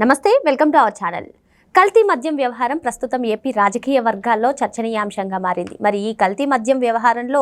నమస్తే, welcome to our channel. కల్తీ మద్యం వ్యవహారం ప్రస్తుతం ఏపీ రాజకీయ వర్గాల్లో చర్చనీయాంశంగా మారింది. మరి ఈ కల్తీ మద్యం వ్యవహారంలో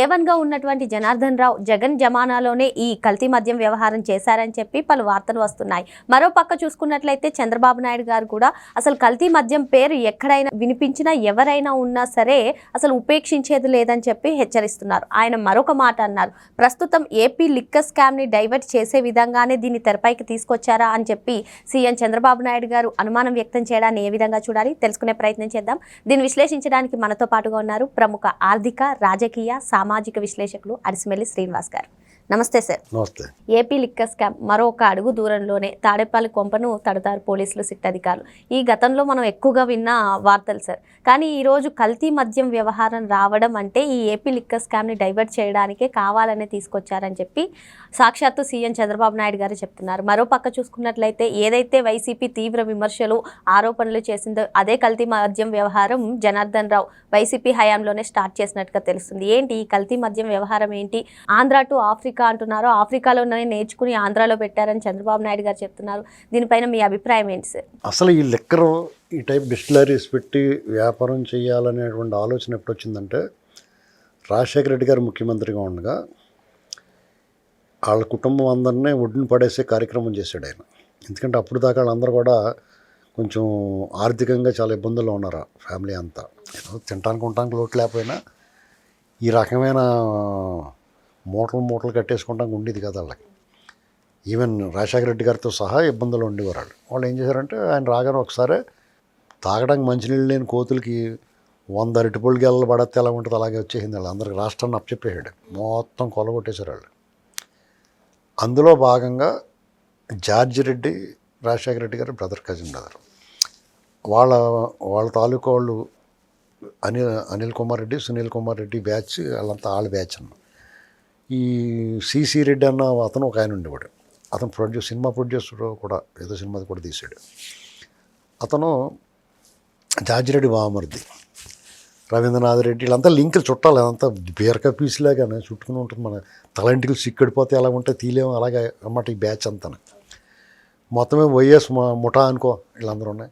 ఏవన్గా ఉన్నటువంటి జనార్దన్ రావు జగన్ జమానాలోనే ఈ కల్తీ మద్యం వ్యవహారం చేశారని చెప్పి పలు వార్తలు వస్తున్నాయి. మరో పక్క చూసుకున్నట్లయితే చంద్రబాబు నాయుడు గారు కూడా అసలు కల్తీ మద్యం పేరు ఎక్కడైనా వినిపించినా ఎవరైనా ఉన్నా సరే అసలు ఉపేక్షించేది లేదని చెప్పి హెచ్చరిస్తున్నారు. ఆయన మరొక మాట అన్నారు, ప్రస్తుతం ఏపీ లిక్కర్ స్కామ్ని డైవర్ట్ చేసే విధంగానే దీన్ని తెరపైకి తీసుకొచ్చారా అని చెప్పి సీఎం చంద్రబాబు నాయుడు గారు అనుమానం వ్యక్తం చేయడాన్ని ఏ విధంగా చూడాలి తెలుసుకునే ప్రయత్నం చేద్దాం. దీన్ని విశ్లేషించడానికి మనతో పాటుగా ఉన్నారు ప్రముఖ ఆర్థిక, రాజకీయ, సామాజిక విశ్లేషకులు అరిసిమెల్లి శ్రీనివాస్ గారు. నమస్తే సార్. నమస్తే. ఏపీ లిక్కర్ స్కామ్ మరొక అడుగు దూరంలోనే తాడేపల్లి కొంపను తడతారు పోలీసులు, సిట్ అధికారులు. ఈ గతంలో మనం ఎక్కువగా విన్న వార్తలు సార్. కానీ ఈరోజు కల్తీ మద్యం వ్యవహారం రావడం అంటే ఈ ఏపీ లిక్కర్ స్కామ్ని డైవర్ట్ చేయడానికే కావాలనే తీసుకొచ్చారని చెప్పి సాక్షాత్తు సీఎం చంద్రబాబు నాయుడు గారు చెప్తున్నారు. మరో పక్క చూసుకున్నట్లయితే ఏదైతే వైసీపీ తీవ్ర విమర్శలు, ఆరోపణలు చేసిందో అదే కల్తీ మద్యం వ్యవహారం జనార్దన్ రావు వైసీపీ హయాంలోనే స్టార్ట్ చేసినట్టుగా తెలుస్తుంది. ఏంటి ఈ కల్తీ మద్యం వ్యవహారం ఏంటి? ఆంధ్ర టు ఆఫ్రికా అంటున్నారు, ఆఫ్రికాలోనే నేర్చుకుని ఆంధ్రాలో పెట్టారని చంద్రబాబు నాయుడు గారు చెప్తున్నారు. దీనిపైన మీ అభిప్రాయం ఏంటి సార్? అసలు ఈ లిక్కర్ ఈ టైప్ డిస్టిలరీస్ పెట్టి వ్యాపారం చేయాలనేటువంటి ఆలోచన ఎప్పుడు వచ్చిందంటే రాజశేఖర రెడ్డి గారు ముఖ్యమంత్రిగా ఉండగా వాళ్ళ కుటుంబం అందరినీ ఒడ్డున పడేసే కార్యక్రమం చేశాడు ఆయన. ఎందుకంటే అప్పుడు దాకా వాళ్ళందరూ కూడా కొంచెం ఆర్థికంగా చాలా ఇబ్బందుల్లో ఉన్నారు, ఫ్యామిలీ అంతా. ఏదో తినడానికి ఉండటానికి లోటు లేకపోయినా ఈ రకమైన మూటలు కట్టేసుకుంటానికి ఉండేది కదా వాళ్ళకి. ఈవెన్ రాజశేఖర రెడ్డి గారితో సహా ఇబ్బందులు ఉండేవారు. వాళ్ళు ఏం చేశారంటే ఆయన రాగానే ఒకసారి తాగడానికి మంచినీళ్ళు లేని కోతులకి 100 అరటిపళ్ళు గెలలు పడితే ఎలా ఉంటుంది అలాగే వచ్చేసింది. వాళ్ళు అందరికి రాష్ట్రాన్ని అప్పచెప్పేసాడు, మొత్తం కొలగొట్టేశారు వాళ్ళు. అందులో భాగంగా జార్జి రెడ్డి రాజశేఖర రెడ్డి గారు కజిన్ బ్రదర్, వాళ్ళ తాలూకా వాళ్ళు అనిల్ కుమార్ రెడ్డి, సునీల్ కుమార్ రెడ్డి బ్యాచ్, వాళ్ళంతా వాళ్ళ బ్యాచ్ అన్న. ఈ సిసి రెడ్డి అన్న అతను ఒక ఆయన ఉండేవాడు. అతను సినిమా ప్రొడ్యూసర్ కూడా, ఏదో సినిమాది కూడా తీశాడు. అతను జార్జిరెడ్డి బావమరిది, రవీంద్రనాథ్ రెడ్డి, వీళ్ళంతా లింకులు చుట్టాలి. అదంతా బీరక పీసులాగానే చుట్టుకుని ఉంటుంది. మన తలంటికి సిక్కడిపోతే ఎలా ఉంటే తీలేము అలాగే అన్నమాట ఈ బ్యాచ్ అంతా. మొత్తమే వైఎస్ ముఠా అనుకో వీళ్ళందరూ ఉన్నాయి.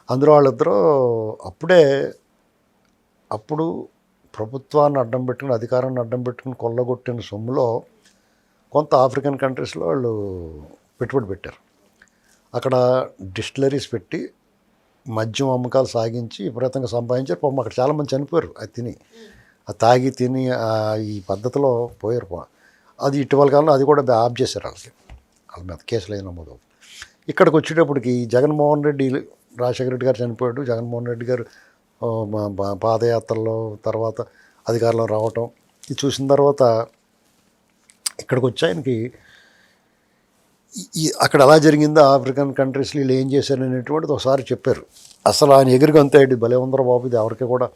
అందులో వాళ్ళిద్దరూ అప్పుడు ప్రభుత్వాన్ని అడ్డం పెట్టుకుని, అధికారాన్ని అడ్డం పెట్టుకుని కొల్లగొట్టిన సొమ్ములో కొంత ఆఫ్రికన్ కంట్రీస్లో వాళ్ళు పెట్టుబడి పెట్టారు. అక్కడ డిస్టిలరీస్ పెట్టి మద్యం అమ్మకాలు సాగించి విపరీతంగా సంపాదించారు. పాపం అక్కడ చాలామంది చనిపోయారు అది తాగి తిని ఈ పద్ధతిలో పోయారు. అది ఇటీవల కాలంలో అది కూడా ఆఫ్ చేశారు. వాళ్ళ మీద కేసులు అయిన నమోదు. ఇక్కడికి వచ్చేటప్పటికి జగన్మోహన్ రెడ్డి, రాజశేఖర రెడ్డి గారు చనిపోయాడు. జగన్మోహన్ రెడ్డి గారు పాదయాత్రలో తర్వాత అధికారంలో రావటం ఇది చూసిన తర్వాత ఇక్కడికి వచ్చి ఆయనకి అక్కడ ఎలా జరిగిందో ఆఫ్రికన్ కంట్రీస్లో వీళ్ళు ఏం చేశారు అనేటువంటిది ఒకసారి చెప్పారు. అసలు ఆయన ఎగురుగంతాడు, భలే ఉందర బాబు, ఇది ఎవరికి కూడా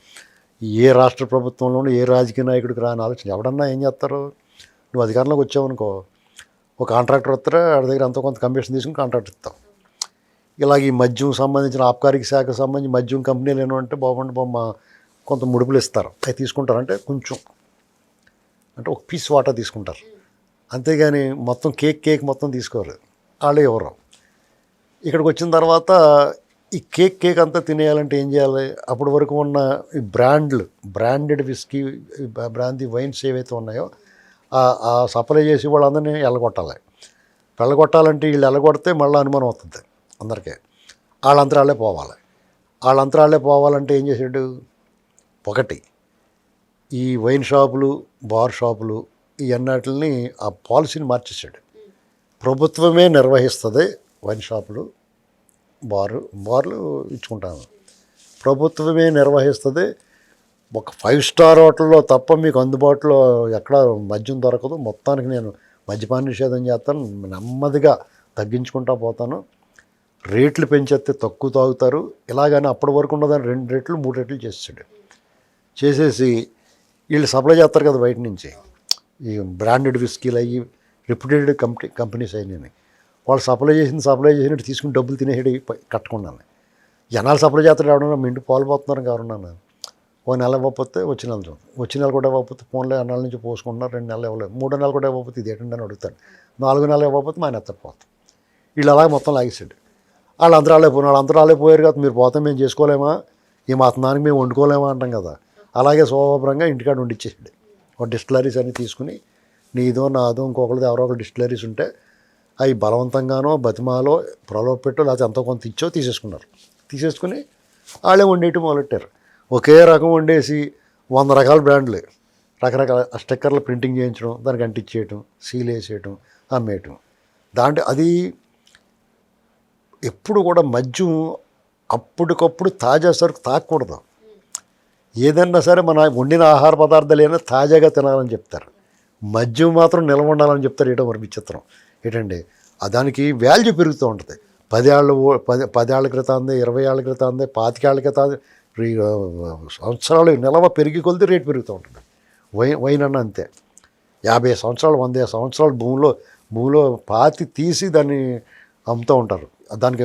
ఏ రాష్ట్ర ప్రభుత్వంలోనూ ఏ రాజకీయ నాయకుడికి రాని ఆలోచన. ఎవడన్నా ఏం చేస్తారు, నువ్వు అధికారంలోకి వచ్చావనుకో, ఒక కాంట్రాక్టర్ వస్తారా, వాడి దగ్గర అంత కొంత కమిషన్ తీసుకుని కాంట్రాక్ట్ ఇస్తాం. ఇలాగ ఈ మద్యం సంబంధించిన ఆబ్కారీ శాఖకు సంబంధించి మద్యం కంపెనీలు ఏమంటే బాబమ్మ కొంత ముడుపులు ఇస్తారు, అవి తీసుకుంటారు. అంటే కొంచెం అంటే ఒక పీస్ వాటా తీసుకుంటారు, అంతేగాని మొత్తం కేక్ మొత్తం తీసుకోరు. వాళ్ళే ఎవరు. ఇక్కడికి వచ్చిన తర్వాత ఈ కేక్ అంతా తినేయాలంటే ఏం చేయాలి? అప్పటి వరకు ఉన్న ఈ బ్రాండెడ్ విస్కీ, బ్రాందీ వైన్స్ ఏవైతే ఉన్నాయో ఆ సప్లై చేసి వాళ్ళందరినీ వెళ్ళగొట్టాలంటే వీళ్ళు వెళ్ళగొడితే మళ్ళీ అనుమానం అవుతుంది అందరికీ. వాళ్ళంతరాళ్ళే పోవాలంటే ఏం చేశాడు? ఒకటి, ఈ వైన్ షాపులు, బార్ షాపులు ఇవన్నిటిని ఆ పాలసీని మార్చేసాడు. ప్రభుత్వమే నిర్వహిస్తుంది వైన్ షాపులు, బార్లు ఇచ్చుకుంటాను, ప్రభుత్వమే నిర్వహిస్తుంది. ఒక 5 స్టార్ హోటల్లో తప్ప మీకు అందుబాటులో ఎక్కడ మద్యం దొరకదు. మొత్తానికి నేను మద్యపాన నిషేధం చేస్తాను, నెమ్మదిగా తగ్గించుకుంటా పోతాను, రేట్లు పెంచేస్తే తక్కువ తాగుతారు. ఇలాగని అప్పటి వరకు ఉన్నదాన్ని 2 రెట్లు 3 రెట్లు చేసేసి వీళ్ళు సప్లై చేస్తారు కదా బయట నుంచి, ఈ బ్రాండెడ్ విస్కీలు అయ్యి రెప్యూటెడ్ కంపెనీస్ అయినాయి. వాళ్ళు సప్లై చేసినట్టు తీసుకుని డబ్బులు తినేసాడు కట్టకుండానే. జనాలు సప్లై చేస్తారు, ఎవడన్నా మీ ఇంటికి పాలు పోతున్నారు ఎవరన్నా. ఓ నెల ఇవ్వకపోతే వచ్చే నెల కూడా ఇవ్వకపోతే ఫోన్లో నెల నుంచి పోసుకుంటున్నారు, 2 నెలలు ఇవ్వలేదు, 3 నెలలు కూడా ఇవ్వకపోతే ఇది ఏంటంటే అని అడుగుతాను, 4 నెలలు ఇవ్వకపోతే మా ఎత్తకపోతాం. వీళ్ళు అలాగే మొత్తం లాగేసాడు. వాళ్ళందరూ వాళ్ళే పోయారు కదా, మీరు పోతే మేము చేసుకోలేమా, ఈ మాత్రానికి మేము వండుకోలేమా అంటాం కదా. అలాగే శోభ్రంగా ఇంటికాడ వండిచ్చేసాడు. ఒక డిస్టిలరీస్ అన్ని తీసుకుని నీదో నాదో ఇంకొకరిది ఎవరో ఒకరు డిస్టిలరీస్ ఉంటే అవి బలవంతంగానో బతిమాలో ప్రలోభ పెట్టో లేకపోతే ఎంతో కొంత ఇచ్చో తీసేసుకుని వాళ్ళే వండేయటం మొదలెట్టారు. ఒకే రకం వండేసి 100 రకాల బ్రాండ్లు, రకరకాల స్టిక్కర్లు ప్రింటింగ్ చేయించడం, దానికి అంటించేయటం, సీల్ వేసేయటం, అమ్మేయటం. అది ఎప్పుడు కూడా మద్యం అప్పటికప్పుడు తాజా సరుకు తాగకూడదు. ఏదన్నా సరే మన వండిన ఆహార పదార్థాలు ఏమైనా తాజాగా తినాలని చెప్తారు, మద్యం మాత్రం నిల్వ ఉండాలని చెప్తారు. ఏటో మరి విచిత్రం ఏంటండి, దానికి వాల్యూ పెరుగుతూ ఉంటుంది. 10 ఏళ్ల క్రితం, 20 ఏళ్ల క్రితం, 25 ఏళ్ల క్రితం సంవత్సరాలు నిల్వ పెరిగి కొలిది రేటు పెరుగుతూ ఉంటుంది. వైన్ అన్న అంతే, 50 సంవత్సరాలు 100 సంవత్సరాలు భూమిలో పాతి తీసి దాన్ని అమ్ముతూ ఉంటారు. దానికి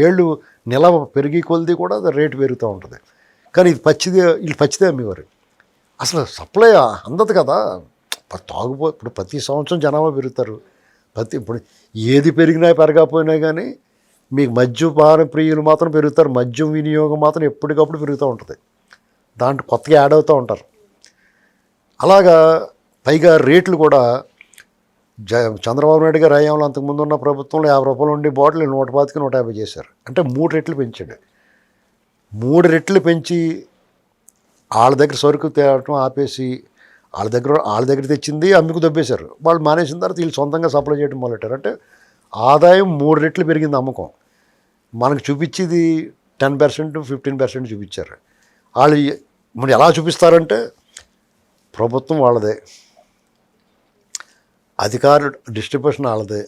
ఏళ్ళు నిలవ పెరిగి కొలిది కూడా రేటు పెరుగుతూ ఉంటుంది. కానీ వీళ్ళు పచ్చిదే అమ్మేవారు. అసలు సప్లై అందదు కదా. ఇప్పుడు ప్రతి సంవత్సరం జనాభా పెరుగుతారు. ఇప్పుడు ఏది పెరిగినా పెరగకపోయినా కానీ మీకు మద్యపాన ప్రియులు మాత్రం పెరుగుతారు. మద్యం వినియోగం మాత్రం ఎప్పటికప్పుడు పెరుగుతూ ఉంటుంది. దాంట్లో కొత్తగా యాడ్ అవుతూ ఉంటారు. అలాగా పైగా రేట్లు కూడా చంద్రబాబు నాయుడు గారు హయాంలో అంతకుముందు ఉన్న ప్రభుత్వంలో 50 రూపాయలు ఉండి బాటిల్ 125కి 150 చేశారు. అంటే 3 రెట్లు పెంచాడు. 3 రెట్లు పెంచి వాళ్ళ దగ్గర సరుకు తేవటం ఆపేసి వాళ్ళ దగ్గర తెచ్చింది అమ్మికు దొబ్బేశారు. వాళ్ళు మానేసిన తర్వాత వీళ్ళు సొంతంగా సప్లై చేయడం మొదలెట్టారు. అంటే ఆదాయం 3 రెట్లు పెరిగింది అమ్మకం. మనకు చూపించేది 10%, 15% చూపించారు. వాళ్ళు మరి ఎలా చూపిస్తారంటే ప్రభుత్వం వాళ్ళదే, అధికారులు డిస్ట్రిబ్యూషన్ వాళ్ళదే,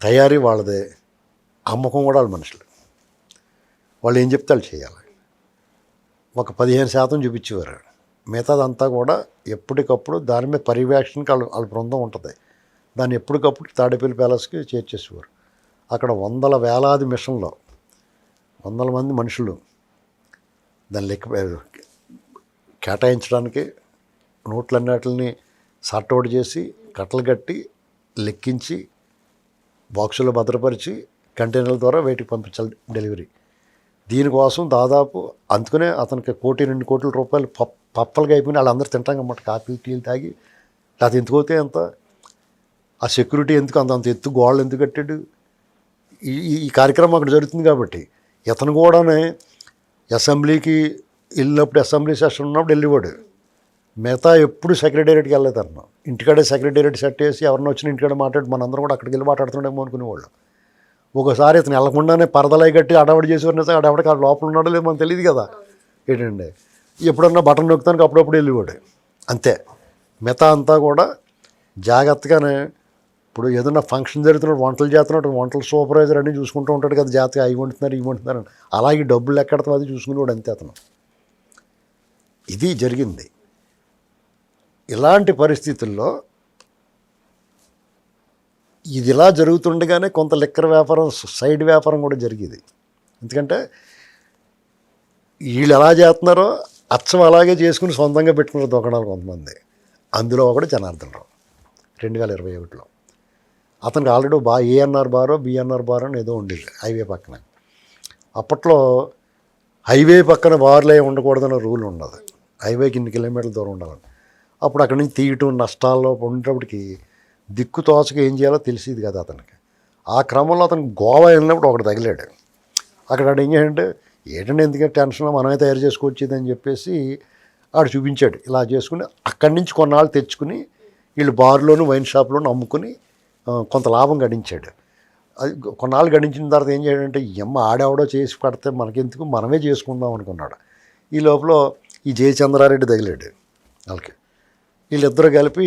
తయారీ వాళ్ళదే, అమ్మకం కూడా వాళ్ళ మనుషులు. వాళ్ళు ఏం చెప్తే వాళ్ళు చేయాలి. ఒక 15% చూపించేవారు. మిగతాదంతా కూడా ఎప్పటికప్పుడు దాని మీద పర్యవేక్షణకి వాళ్ళ బృందం ఉంటుంది. దాన్ని ఎప్పటికప్పుడు తాడేపల్లి ప్యాలెస్కి చేర్చేసేవారు. అక్కడ వేలాది మిషన్లో 100 మంది మనుషులు దాన్ని కేటాయించడానికి నోట్లన్నిటిని సార్ట్అవుట్ చేసి కట్టలు కట్టి లెక్కించి బాక్సుల్లో భద్రపరిచి కంటైనర్ల ద్వారా బయటికి పంపించాలి డెలివరీ. దీనికోసం దాదాపు అందుకనే అతనికి 1-2 కోట్ల రూపాయలు పప్పలుగా అయిపోయిన వాళ్ళందరూ తింటాం అన్నమాట. కాఫీ టీలు తాగి లేకపోతే ఎందుకైతే ఎంత ఆ సెక్యూరిటీ ఎందుకు అంత ఎత్తు గోడలు ఎందుకు కట్టాడు. ఈ కార్యక్రమం అక్కడ జరుగుతుంది కాబట్టి ఇతను కూడానే అసెంబ్లీకి వెళ్ళినప్పుడు, అసెంబ్లీ సెషన్ ఉన్నప్పుడు వెళ్ళేవాడు. మిగతా ఎప్పుడు సెక్రటేరియట్కి వెళ్ళలేదు అన్న. ఇంటికాడే సెక్రటేరియట్ సెట్ చేసి ఎవరిని వచ్చిన ఇంటికాడ మాట్లాడి మనందరం కూడా అక్కడికి వెళ్ళి మాట్లాడుతుండేమో అనుకునేవాళ్ళు. ఒకసారి ఇతను వెళ్ళకుండానే పరదలై కట్టి అడవడి చేసేవారిని, అడవడికి లోపల ఉన్నాడో లేదు మనకు తెలియదు కదా. ఏంటండి ఎప్పుడన్నా బటన్ నొక్కుతానికి అప్పుడప్పుడు వెళ్ళేవాడు అంతే. మిగతా అంతా కూడా జాగ్రత్తగానే ఇప్పుడు ఏదన్నా ఫంక్షన్ జరుగుతున్నప్పుడు వంటలు చేస్తున్నట్టు వంటలు సూపర్వైజర్ అన్నీ చూసుకుంటూ ఉంటాడు కదా, జాగ్రత్తగా అవి వండుతున్నారు ఇవి వండుతున్నారు అని. అలాగే డబ్బులు ఎక్కడతాం అది చూసుకునేవాడు అంతే అతను. ఇది జరిగింది. ఇలాంటి పరిస్థితుల్లో ఇది ఇలా జరుగుతుండగానే కొంత లిక్కర్ వ్యాపారం, సైడ్ వ్యాపారం కూడా జరిగేది. ఎందుకంటే వీళ్ళు ఎలా చేస్తున్నారో అచ్చం అలాగే చేసుకుని సొంతంగా పెట్టుకున్నారు దుకాణాలు కొంతమంది. అందులో ఒకటి జనార్దన్ రావు 2021లో. అతనికి ఆల్రెడీ ఏఎన్ఆర్ బారో బిఎన్ఆర్ బారో అని ఏదో ఉండేది హైవే పక్కన. అప్పట్లో హైవే పక్కన బార్లే ఉండకూడదన్న రూల్ ఉండదు. హైవేకి ఇన్ని కిలోమీటర్ల దూరం ఉండాలని. అప్పుడు అక్కడి నుంచి తీయటం నష్టాల్లో ఉండేటప్పటికి దిక్కు తోచక ఏం చేయాలో తెలిసేది కదా అతనికి. ఆ క్రమంలో అతను గోవా వెళ్ళినప్పుడు ఒకటి తగిలాడు. అక్కడ ఏం చేయాలంటే ఏంటంటే ఎందుకంటే టెన్షన్ మనమే తయారు చేసుకోవచ్చేదని చెప్పేసి ఆడు చూపించాడు. ఇలా చేసుకుని అక్కడి నుంచి కొన్నాళ్ళు తెచ్చుకుని వీళ్ళు బార్లోను వైన్ షాప్లోను అమ్ముకుని కొంత లాభం గడించాడు. అది కొన్నాళ్ళు గడించిన తర్వాత ఏం చేయడంటే ఆడెవడో చేసి పడితే మనకెందుకు, మనమే చేసుకుందాం అనుకున్నాడు. ఈ లోపల ఈ జయచంద్రారెడ్డి తగిలాడు వాళ్ళకి. వీళ్ళిద్దరూ కలిపి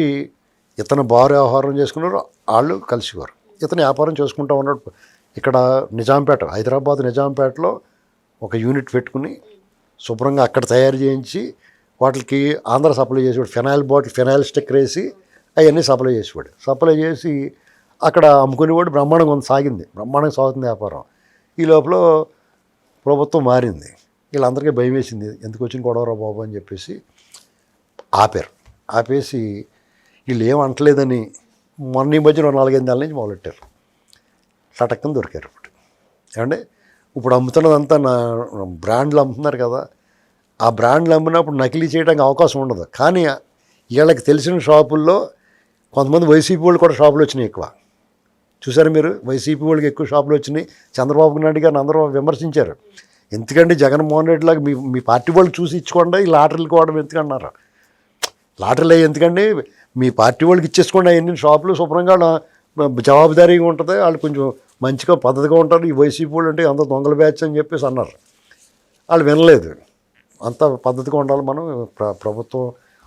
ఇతను బారు వ్యవహారం చేసుకున్నారు, వాళ్ళు కలిసివారు. ఇతను వ్యాపారం చేసుకుంటూ ఉన్నాడు. ఇక్కడ నిజాంపేట, హైదరాబాద్ నిజాంపేటలో ఒక యూనిట్ పెట్టుకుని శుభ్రంగా అక్కడ తయారు చేయించి వాటికి ఆంధ్ర సప్లై చేసేవాడు. ఫెనాయిల్ బాటిల్, ఫెనాయిల్ స్టిక్కర్ వేసి అవన్నీ సప్లై చేసేవాడు. సప్లై చేసి అక్కడ అమ్ముకునేవాడు. బ్రహ్మాండంగా బ్రహ్మాండంగా సాగుతుంది వ్యాపారం. ఈ లోపల ప్రభుత్వం మారింది. వీళ్ళందరికీ భయం వేసింది, ఎందుకు వచ్చిన గొడవరా బాబు అని చెప్పేసి ఆపేసి వీళ్ళు ఏం అంటలేదని మొన్న ఈ మధ్యన 4-5 నెలల నుంచి మొదలెట్టారు. చటక్కని దొరికారు. ఇప్పుడు ఏమంటే ఇప్పుడు అమ్ముతున్నదంతా బ్రాండ్లు అమ్ముతున్నారు కదా, ఆ బ్రాండ్లు అమ్మినప్పుడు నకిలీ చేయడానికి అవకాశం ఉండదు. కానీ వీళ్ళకి తెలిసిన షాపుల్లో కొంతమంది వైసీపీ వాళ్ళు కూడా షాపులు వచ్చినాయి ఎక్కువ. చూసారు మీరు, వైసీపీ వాళ్ళకి ఎక్కువ షాపులు వచ్చినాయి. చంద్రబాబు నాయుడు గారిని అందరూ విమర్శించారు. ఎందుకంటే జగన్మోహన్ రెడ్డి లాగా మీ పార్టీ వాళ్ళు చూసి ఇచ్చుకోండి, ఈ లాటరీలు కోవడం ఎందుకన్నారు. లాటరీలు అయ్యి ఎందుకండి, మీ పార్టీ వాళ్ళకి ఇచ్చేసుకోండి అవన్నీ షాపులు, శుభ్రంగా జవాబుదారీగా ఉంటుంది, వాళ్ళు కొంచెం మంచిగా పద్ధతిగా ఉంటారు. ఈ వైసీపీ వాళ్ళు అంటే అంత దొంగల బ్యాచ్ అని చెప్పేసి అన్నారు. వాళ్ళు వినలేదు, అంత పద్ధతిగా ఉండాలి మనం, ప్రభుత్వం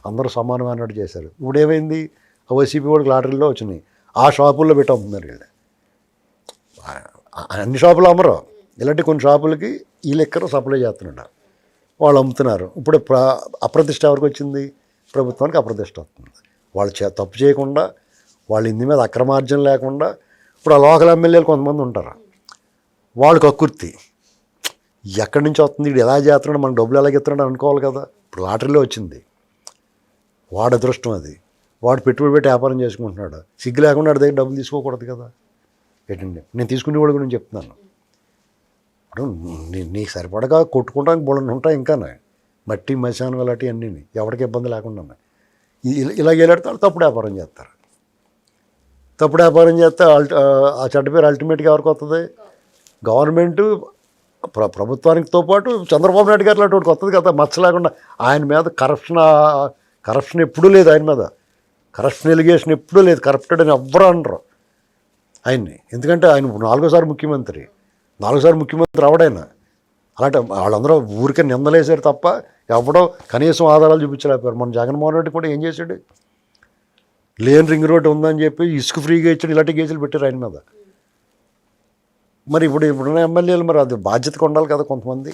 అందరూ సమానం అన్నట్టు చేశారు. ఇప్పుడు ఏమైంది, వైసీపీ వాళ్ళకి లాటరీలో వచ్చినాయి, ఆ షాపుల్లో పెట్టి అమ్ముతున్నారు వీళ్ళు. అన్ని షాపులు అమ్మరు, ఇలాంటి కొన్ని షాపులకి ఈ లెక్కర సప్లై చేస్తున్నాడు, వాళ్ళు అమ్ముతున్నారు. ఇప్పుడు అప్రతిష్ట ఎవరికి వచ్చింది, ప్రభుత్వానికి అప్రతిష్ట వస్తుంది. వాళ్ళు తప్పు చేయకుండా, వాళ్ళ ఇంది మీద అక్రమార్జన లేకుండా. ఇప్పుడు ఆ లోకల్ ఎమ్మెల్యేలు కొంతమంది ఉంటారు, వాళ్ళు కక్కుర్తి ఎక్కడి నుంచి వస్తుంది, ఇది ఎలా చేస్తున్నాడు, మనకు డబ్బులు ఎలా ఎత్తున్నాడు అనుకోవాలి కదా. ఇప్పుడు లాటరీలో వచ్చింది, వాడు అదృష్టం అది, వాడు పెట్టుబడి పెట్టి వ్యాపారం చేసుకుంటున్నాడు, సిగ్గు లేకుండా వాడి దగ్గర డబ్బులు తీసుకోకూడదు కదా. ఏంటండి, నేను తీసుకునే వాడి గురించి చెప్తున్నాను. ఇప్పుడు నీకు సరిపడగా కొట్టుకోవడానికి బోళ్ళని ఉంటాయి, ఇంకా మట్టి మశానం అలాంటివి అన్నీ ఎవరికి ఇబ్బంది లేకుండా ఇలా వెళ్ళాడుతారు. తప్పుడు వ్యాపారం చేస్తారు, తప్పుడు వ్యాపారం చేస్తే ఆ చెడ్డ పేరు అల్టిమేట్గా ఎవరికి వస్తుంది, గవర్నమెంట్ ప్రభుత్వానికితో పాటు చంద్రబాబు నాయుడు గారు లాంటి వాడికి వస్తుంది కదా. మచ్చ లేకుండా ఆయన మీద కరప్షన్ ఎప్పుడూ లేదు, ఆయన మీద కరప్షన్ ఎలిగేషన్ ఎప్పుడూ లేదు, కరప్టెడ్ అని ఎవ్వరూ అనరు ఆయన్ని. ఎందుకంటే ఆయన 4వ సారి ముఖ్యమంత్రి, 4వ సారి ముఖ్యమంత్రి అవడైనా. అలాంటి వాళ్ళందరూ ఊరికే నిందలేశారు తప్ప ఎవడో కనీసం ఆధారాలు చూపించలేకపోయారు. మన జగన్మోహన్ రెడ్డి కూడా ఏం చేశాడు, లేని రింగ్ రోడ్డు ఉందని చెప్పి ఇసుక ఫ్రీగా ఇచ్చాడు, ఇలాంటి కేసులు పెట్టారు ఆయన మీద. మరి ఇప్పుడున్న ఎమ్మెల్యేలు మరి అది బాధ్యతగా ఉండాలి కదా కొంతమంది.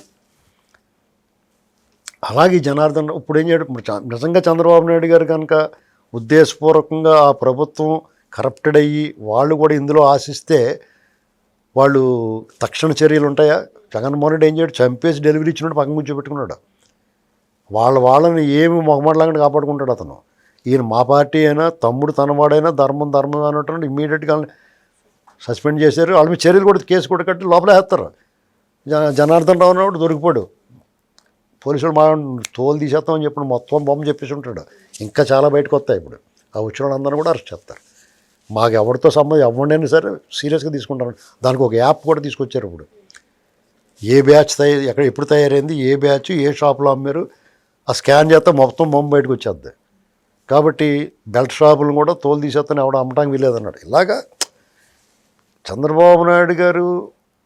అలాగే జనార్దన్ ఇప్పుడు ఏం చేయడం, నిజంగా చంద్రబాబు నాయుడు గారు కనుక ఉద్దేశపూర్వకంగా ఆ ప్రభుత్వం కరప్టెడ్ అయ్యి వాళ్ళు కూడా ఇందులో ఆశిస్తే వాళ్ళు తక్షణ చర్యలు ఉంటాయా. జగన్మోహన్ రెడ్డి ఏం చేయడు, చంపేసి డెలివరీ ఇచ్చినట్టు పక్కన కూర్చోబెట్టుకున్నాడు. వాళ్ళని ఏమి మొగమాటలాగా కాపాడుకుంటాడు అతను. ఈయన మా పార్టీ అయినా, తమ్ముడు తనవాడైనా, ధర్మం అన్నట్టు ఇమ్మీడియట్గా సస్పెండ్ చేశారు. వాళ్ళ మీద చర్యలు కూడా, కేసు కూడా కట్టి లోపల వేస్తారు. జనార్దన్ రావు అన్నప్పుడు దొరికిపోయాడు, పోలీసులు మా తోలు తీసేస్తామని చెప్పిన మొత్తం బొమ్మ చెప్పేసి ఉంటాడు. ఇంకా చాలా బయటకు వస్తాయి. ఇప్పుడు ఆ వచ్చిన వాళ్ళందరూ కూడా అరెస్ట్ చేస్తారు. మాకు ఎవరితో సంబంధం ఎవరినైనా సరే సీరియస్గా తీసుకుంటారు. దానికి ఒక యాప్ కూడా తీసుకొచ్చారు. ఇప్పుడు ఏ బ్యాచ్ ఎప్పుడు తయారైంది, ఏ బ్యాచ్ ఏ షాపులో అమ్మారు, ఆ స్కాన్ చేస్తే మొత్తం బొమ్మ బయటకు వచ్చేద్ది. కాబట్టి బెల్ట్ షాపులను కూడా తోలు తీసేస్తాను, ఎవడో అమ్మటానికి వీలేదన్నాడు. ఇలాగా చంద్రబాబు నాయుడు గారు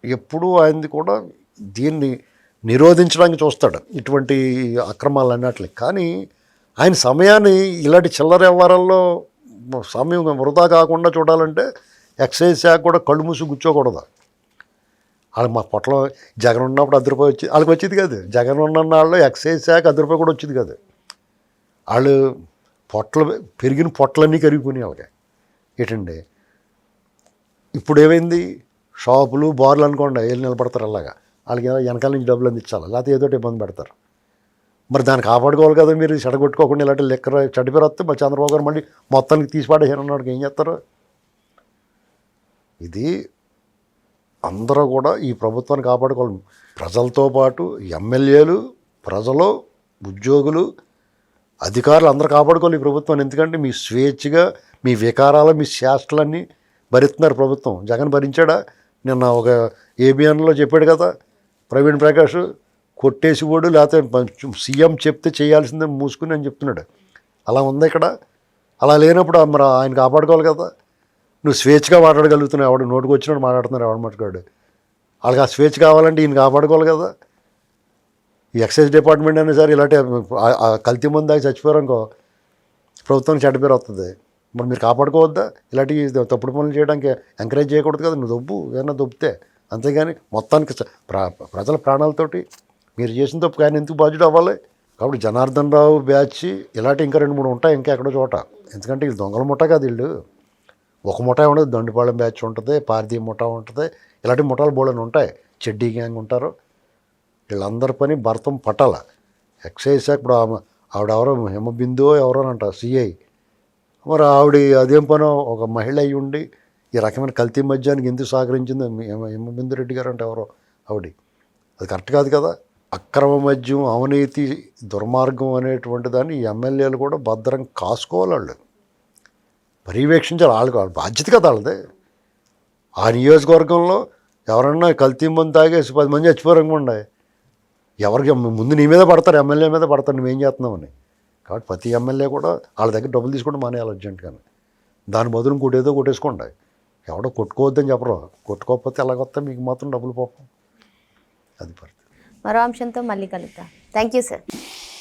ఎప్పుడూ ఆయనది కూడా దీన్ని నిరోధించడానికి చూస్తాడు, ఇటువంటి అక్రమాలు అన్నట్లు. కానీ ఆయన సమయాన్ని ఇలాంటి చిల్లర వ్యవహారాల్లో సమయం వృధా కాకుండా చూడాలంటే ఎక్సైజ్ శాఖ కూడా కళ్ళు మూసి కూర్చోకూడదు. వాళ్ళకి మా పొట్టలో జగన్ ఉన్నప్పుడు ₹10 వచ్చి వాళ్ళకి వచ్చేది కాదు. జగన్ ఉన్న వాళ్ళు ఎక్సైజ్ శాఖ ₹10 కూడా వచ్చేది కాదు. వాళ్ళు పెరిగిన పొట్టలన్నీ కరిగిపోయినాయి వాళ్ళకి. ఏంటండి ఇప్పుడు ఏమైంది, షాపులు బార్లు అనుకోండి వెళ్ళి నిలబడతారు. అలాగా వాళ్ళకి వెనకాల నుంచి డబ్బులు అందించాలి, లేకపోతే ఏదో ఇబ్బంది పెడతారు. మరి దాన్ని కాపాడుకోవాలి కదా మీరు. చెడగొట్టుకోకుండా ఇలాంటి లెక్కర చెడ్డపేరు వస్తే మరి చంద్రబాబు గారు మళ్ళీ మొత్తానికి తీసిపాడేసారు అన్నాడు, ఏం చేస్తారు. ఇది అందరూ కూడా ఈ ప్రభుత్వాన్ని కాపాడుకోవాలి. ప్రజలతో పాటు ఎమ్మెల్యేలు, ప్రజలు, ఉద్యోగులు, అధికారులు అందరూ కాపాడుకోవాలి ఈ ప్రభుత్వాన్ని. ఎందుకంటే మీ స్వేచ్ఛగా మీ వికారాలు, మీ శాస్త్రాలన్నీ భరిస్తున్నారు ప్రభుత్వం. జగన్ భరించాడా? నిన్న ఒక ఏబిఎన్లో చెప్పాడు కదా ప్రవీణ్ ప్రకాష్, కొట్టేసి కూడా లేకపోతే సీఎం చెప్తే చేయాల్సిందే మూసుకుని అని చెప్తున్నాడు. అలా ఉంది ఇక్కడ. అలా లేనప్పుడు మరి ఆయన కాపాడుకోవాలి కదా. నువ్వు స్వేచ్ఛగా మాట్లాడగలుగుతున్నావు, ఎవడు నోటుకు వచ్చినట్టు మాట్లాడుతున్నారు, ఎవడు మట్టుకాడు. వాళ్ళకి ఆ స్వేచ్ఛ కావాలంటే ఈయన కాపాడుకోవాలి కదా. ఈ ఎక్సైజ్ డిపార్ట్మెంట్ అయినా సరే ఇలాంటి కల్తీ మంది దాకా చచ్చిపోయారనుకో ప్రభుత్వానికి చెడ్డ పేరు వస్తుంది. మరి మీరు కాపాడుకోవద్దా? ఇలాంటి తప్పుడు పనులు చేయడానికి ఎంకరేజ్ చేయకూడదు కదా. నువ్వు దొబ్బు, ఏదైనా దొబ్బితే, అంతేగాని మొత్తానికి ప్రజల ప్రాణాలతోటి మీరు చేసిన తప్పు ఆయన ఎందుకు బాధ్యుడు అవ్వాలి. కాబట్టి జనార్దన్ రావు బ్యాచ్ ఇలాంటి ఇంకా 2-3 ఉంటాయి ఇంకా ఎక్కడో చోట. ఎందుకంటే వీళ్ళు దొంగల ముఠ కాదు, వీళ్ళు ఒక ముఠా ఉండదు. దండుపాళెం బ్యాచ్ ఉంటుంది, పారదీ ముఠా ఉంటుంది, ఇలాంటి ముఠాలు బోళ్ళని ఉంటాయి. చెడ్డీ గ్యాంగ్ ఉంటారు. వీళ్ళందరి పని భర్తం పట్టాల. ఎక్సైజ్ శాఖ ఇప్పుడు ఆవిడెవరో హిమబిందో ఎవరోనంట సిఐ. మరి ఆవిడ అదేం పనో ఒక మహిళ అయ్యి ఉండి ఈ రకమైన కల్తీ మద్యానికి ఎందుకు సహకరించింది హిమబిందు రెడ్డి గారు అంటే ఎవరో ఆవిడ. అది కరెక్ట్ కాదు కదా. అక్రమ మద్యం, అవినీతి, దుర్మార్గం అనేటువంటి దాన్ని ఈ ఎమ్మెల్యేలు కూడా భద్రం కాసుకోవాలి. వాళ్ళు పర్యవేక్షించాలి. వాళ్ళ బాధ్యత కదా వాళ్ళది. ఆ నియోజకవర్గంలో ఎవరన్నా కల్తీ మందు తాగేసి 10 మంది చచ్చిపోరనుకోండి, ఎవరికి ముందు నీ మీద పడతారు, ఎమ్మెల్యే మీద పడతారు నువ్వేం చేస్తున్నావని. కాబట్టి ప్రతి ఎమ్మెల్యే కూడా వాళ్ళ దగ్గర డబ్బులు తీసుకుంటే మానేయాలి అర్జెంట్గానే. దాని బదులు ఇంకోటి ఏదో కొట్టేసుకోండి. ఎవడో కొట్టుకోవద్దని చెప్పరు. కొట్టుకోకపోతే ఎలాగొస్తా మీకు మాత్రం డబ్బులు పోతాం. అది పరిస్థితి. మరో అంశంతో మళ్ళీ కలుద్దాం. Thank you sir.